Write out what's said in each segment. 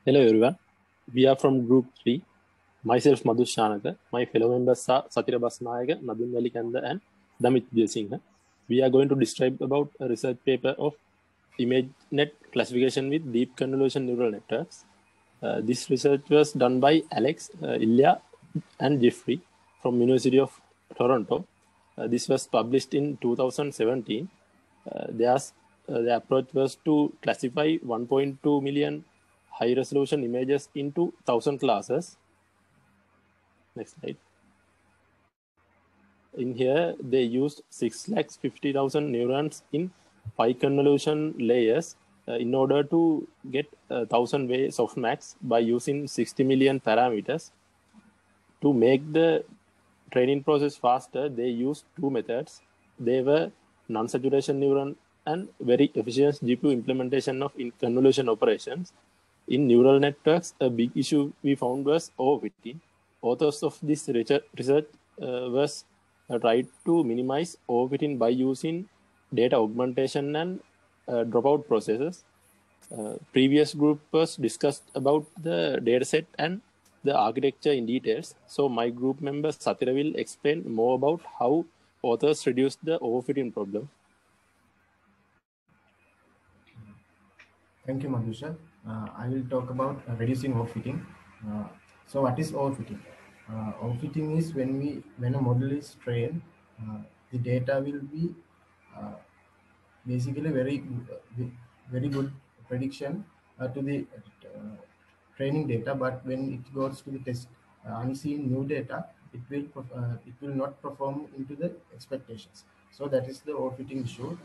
Hello everyone, we are from Group 3. Myself Madhu Shanaka, my fellow members are Satira Basnayaka, Nadun Valikanda and Damit Singha. We are going to describe about a research paper of ImageNet classification with deep convolution neural networks. This research was done by Alex, Ilya and Jeffrey from University of Toronto. This was published in 2017. The approach was to classify 1.2 million high-resolution images into 1,000 classes. Next slide. In here, they used 650,000 neurons in 5 convolution layers in order to get 1,000-way softmax by using 60 million parameters. To make the training process faster, they used two methods. They were non-saturation neuron and very efficient GPU implementation of convolution operations. In neural networks, a big issue we found was overfitting. Authors of this research was tried to minimize overfitting by using data augmentation and dropout processes. Previous group was discussed about the dataset and the architecture in details. So my group member Satira will explain more about how authors reduced the overfitting problem. Thank you, Madhusha. I will talk about reducing overfitting. So what is overfitting? Overfitting is when a model is trained, the data will be basically very good prediction to the training data, but when it goes to the test unseen new data, it will not perform into the expectations. So that is the overfitting issue.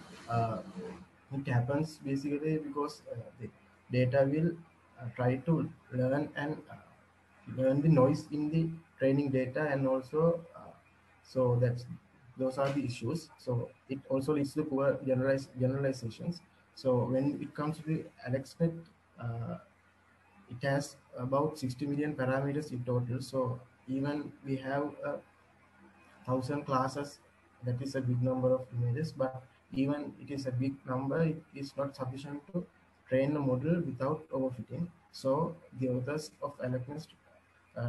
It happens basically because the data will try to learn and learn the noise in the training data, and also so those are the issues. So it also leads to poor generalizations. So when it comes to the AlexNet, it has about 60 million parameters in total. So even we have 1,000 classes, that is a big number of images, but even it is a big number, it is not sufficient to train a model without overfitting. So the authors of AlexNet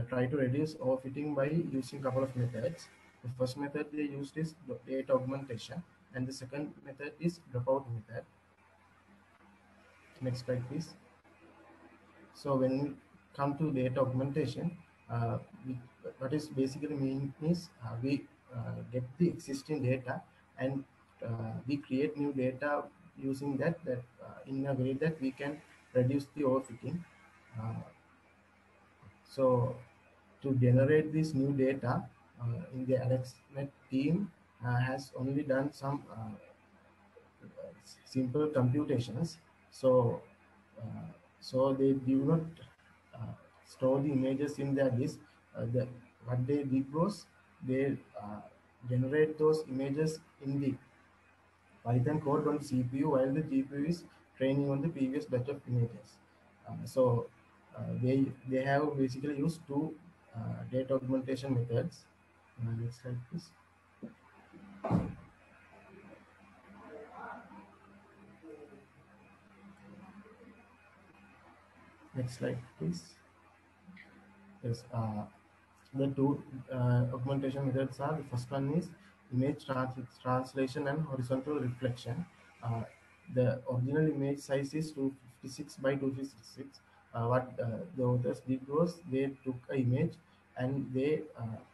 try to reduce overfitting by using a couple of methods. The first method they used is data augmentation, and the second method is dropout method. Next slide, please. So when we come to data augmentation, what is basically mean is we get the existing data, and we create new data using that in a way that we can reduce the overfitting. So to generate this new data, in the AlexNet team has only done some simple computations. So so they do not store the images in their disk. What they did was they generate those images in the Python code on CPU, while the GPU is training on the previous batch of images. So they have basically used two data augmentation methods. Next slide, please. Next slide, please. Yes, the two augmentation methods are: the first one is image translation and horizontal reflection. The original image size is 256 by 256. What the authors did was they took an image and they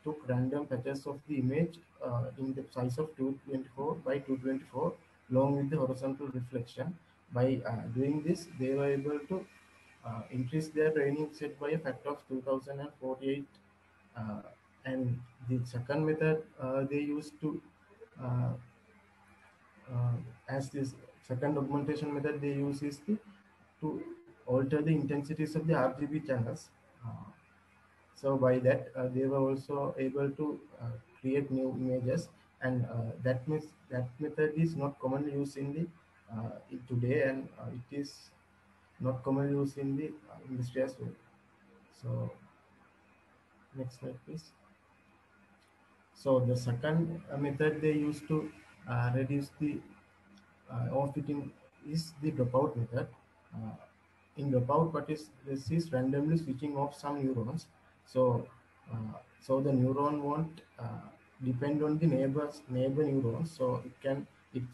took random patches of the image in the size of 224 by 224 along with the horizontal reflection. By doing this, they were able to increase their training set by a factor of 2048. And the second method they used to as this second augmentation method they use is to alter the intensities of the RGB channels. So by that they were also able to create new images, and that method is not commonly used in the today, and it is not commonly used in the industry as well. So next slide, please. So the second method they use to reduce the overfitting is the dropout method. in dropout, what is this is randomly switching off some neurons. So so the neuron won't depend on the neighbor neurons. So it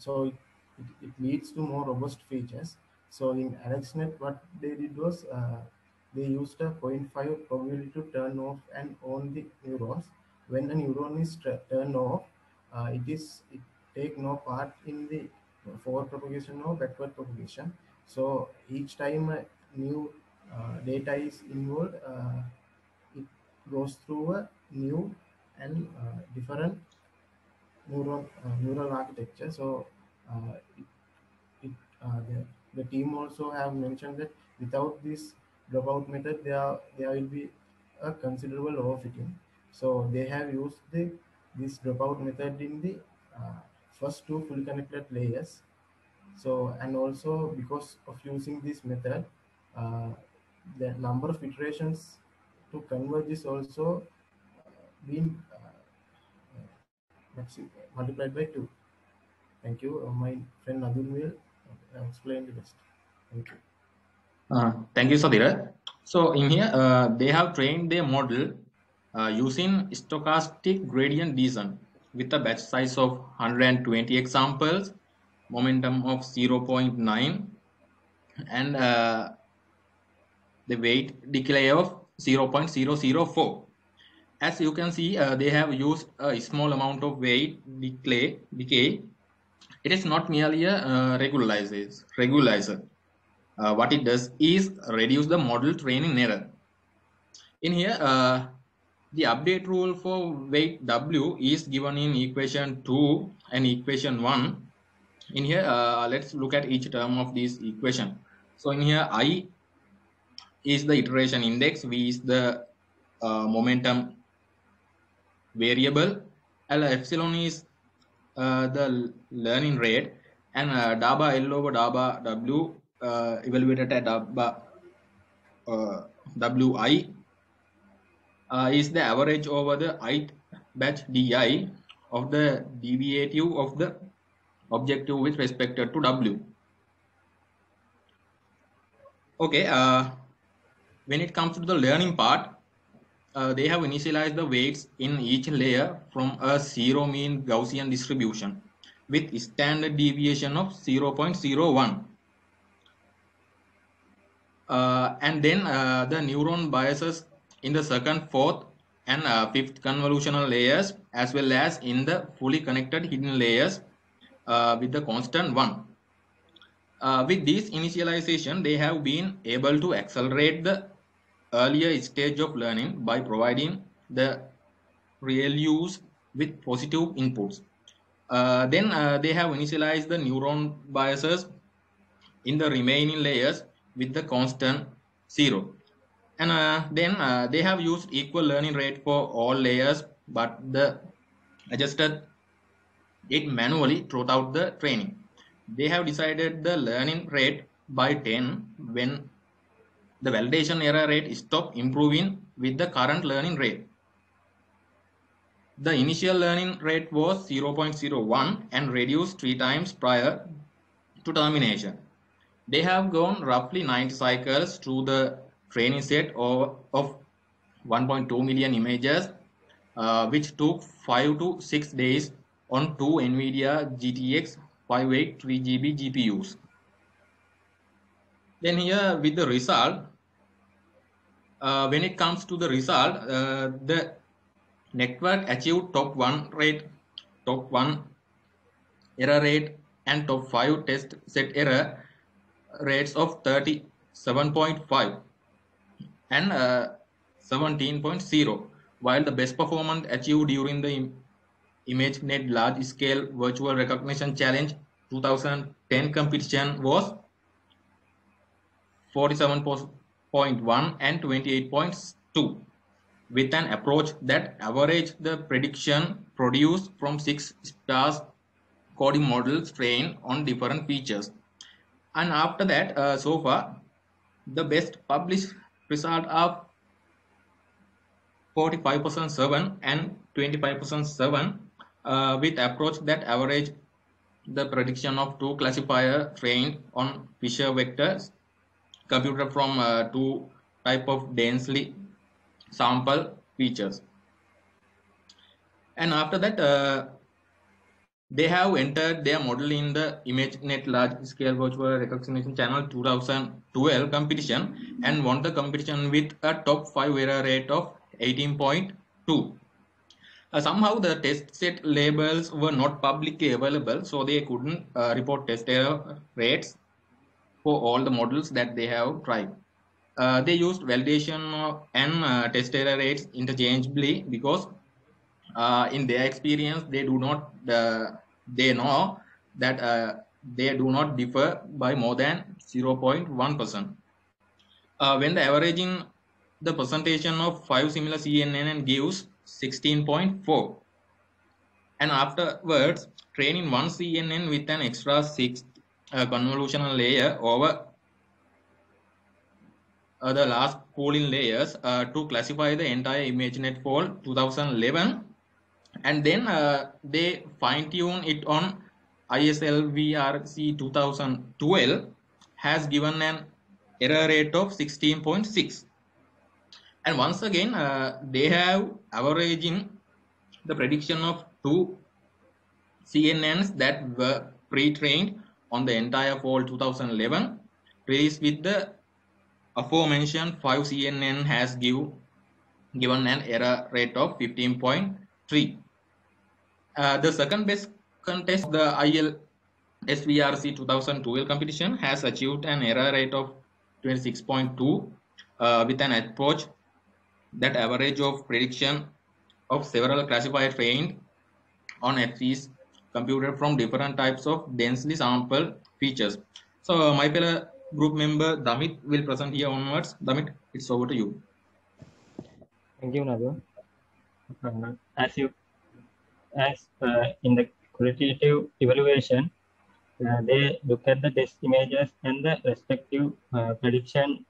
leads to more robust features. So in AlexNet, what they did was they used a 0.5 probability to turn off and on the neurons. When a neuron is turned off, it take no part in the forward propagation or backward propagation. So each time a new data is involved, it goes through a new and different neural architecture. So uh, it, the team also have mentioned that without this dropout method, there will be a considerable overfitting. So they have used this dropout method in the first two fully connected layers. So, and also because of using this method, uh, the number of iterations to converge is also been multiplied by 2. Thank you. My friend Nadun will explain the rest. Thank you. Thank you, Sadira. So in here, they have trained their model using stochastic gradient descent with a batch size of 120 examples, momentum of 0.9, and the weight decay of 0.004. As you can see, they have used a small amount of weight decay. It is not merely a regularizer. What it does is reduce the model training error. In here, the update rule for weight W is given in equation 2 and equation 1. In here, let's look at each term of this equation. So in here, I is the iteration index, V is the momentum variable, epsilon is the learning rate, and DABA L over DABA W evaluated at DABA WI is the average over the ith batch DI of the derivative of the objective with respect to W. Okay, when it comes to the learning part, they have initialized the weights in each layer from a zero mean Gaussian distribution with standard deviation of 0.01. And then the neuron biases in the second, fourth, and fifth convolutional layers, as well as in the fully connected hidden layers with the constant 1. With this initialization, they have been able to accelerate the earlier stage of learning by providing the real use with positive inputs. Then they have initialized the neuron biases in the remaining layers with the constant 0. And then they have used equal learning rate for all layers, but the adjusted it manually throughout the training. They have decided the learning rate by 10 when the validation error rate stopped improving with the current learning rate. The initial learning rate was 0.01 and reduced 3 times prior to termination. They have gone roughly 90 cycles through the training set of 1.2 million images, which took 5 to 6 days on 2 NVIDIA GTX 583GB GPUs. Then here with the result, when it comes to the result, the network achieved top 1 error rate, and top 5 test set error rates of 37.5 and 17.0, while the best performance achieved during the ImageNet Large Scale Virtual Recognition Challenge 2010 competition was 47.1 and 28.2, with an approach that averaged the prediction produced from 6 stars coding models trained on different features. And after that, so far, the best published result are 45% 7 and 25% 7, with approach that average the prediction of 2 classifier trained on Fisher vectors computed from two type of densely sample features. And after that, they have entered their model in the ImageNet Large Scale Virtual Recognition Channel 2012 competition and won the competition with a top 5 error rate of 18.2. Somehow the test set labels were not publicly available, so they couldn't report test error rates for all the models that they have tried. They used validation and test error rates interchangeably because in their experience they do not they know that they do not differ by more than 0.1%. When the averaging the percentage of 5 similar CNN gives 16.4, and afterwards training one CNN with an extra 6 convolutional layer over the last pooling layers to classify the entire ImageNet for 2011, and then they fine-tune it on ISLVRC 2012 has given an error rate of 16.6. And once again, they have averaging the prediction of 2 CNNs that were pre-trained on the entire fall 2011 released with the aforementioned 5 CNN has given an error rate of 15.3. The second best contest, the ILSVRC 2012 competition, has achieved an error rate of 26.2 with an approach that average of prediction of several classified trained on FCs computed from different types of densely sampled features. So my fellow group member Damit will present here onwards. Damit, it's over to you. Thank you, Nadu. As in the qualitative evaluation, they look at the test images and the respective prediction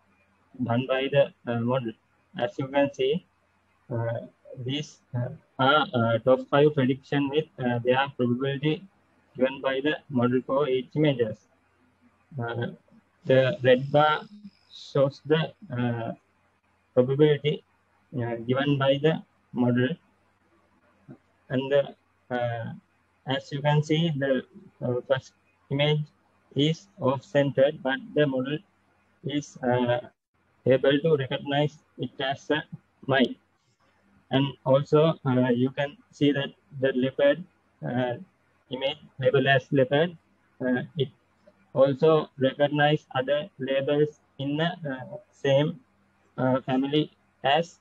done by the model. As you can see, these are top 5 prediction with their probability given by the model for each images. The red bar shows the probability given by the model, and as you can see, the first image is off-centered, but the model is able to recognize it as a mite. And also you can see that the leopard image labeled as leopard, it also recognize other labels in the same family as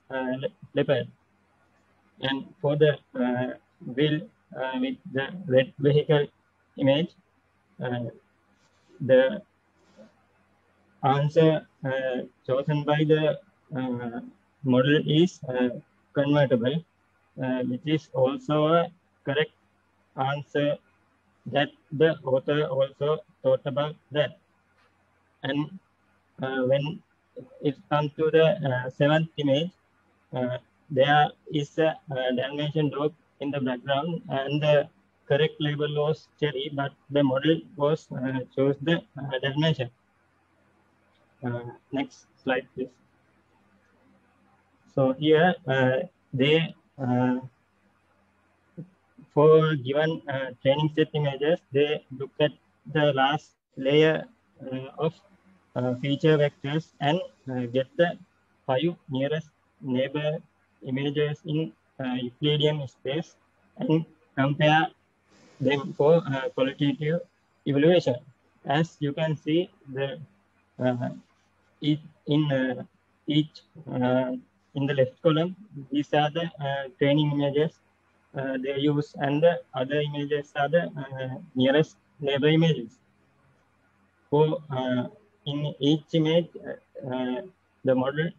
leopard. And for the wheel with the red vehicle image, the answer chosen by the model is convertible, which is also a correct answer that the author also thought about that. And when it comes to the seventh image, there is a Dalmatian dog in the background, and the correct label was cherry, but the model was chose the Dalmatian. Next slide, please. So here they for given training set images, they look at the last layer of feature vectors and get the 5 nearest neighbor images in Euclidean space and compare them for qualitative evaluation. As you can see, the each in the left column, these are the training images they use, and the other images are the nearest neighbor images. So in each image, the model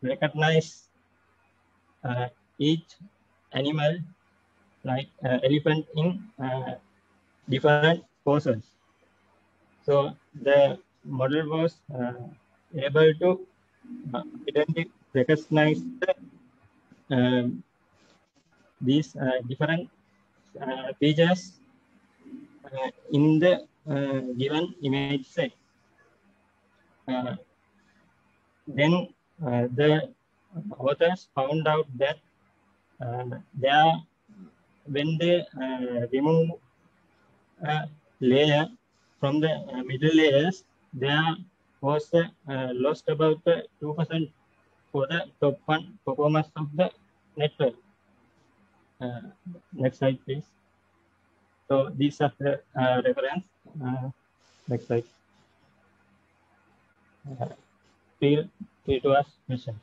recognize each animal, like elephant, in different poses. So the model was able to recognize these different features in the given image set. then the authors found out that when they remove a layer from the middle layers, there was lost about 2% for the top one performance of the network. Next slide, please. So these are the reference. Next slide. Feel free to ask questions.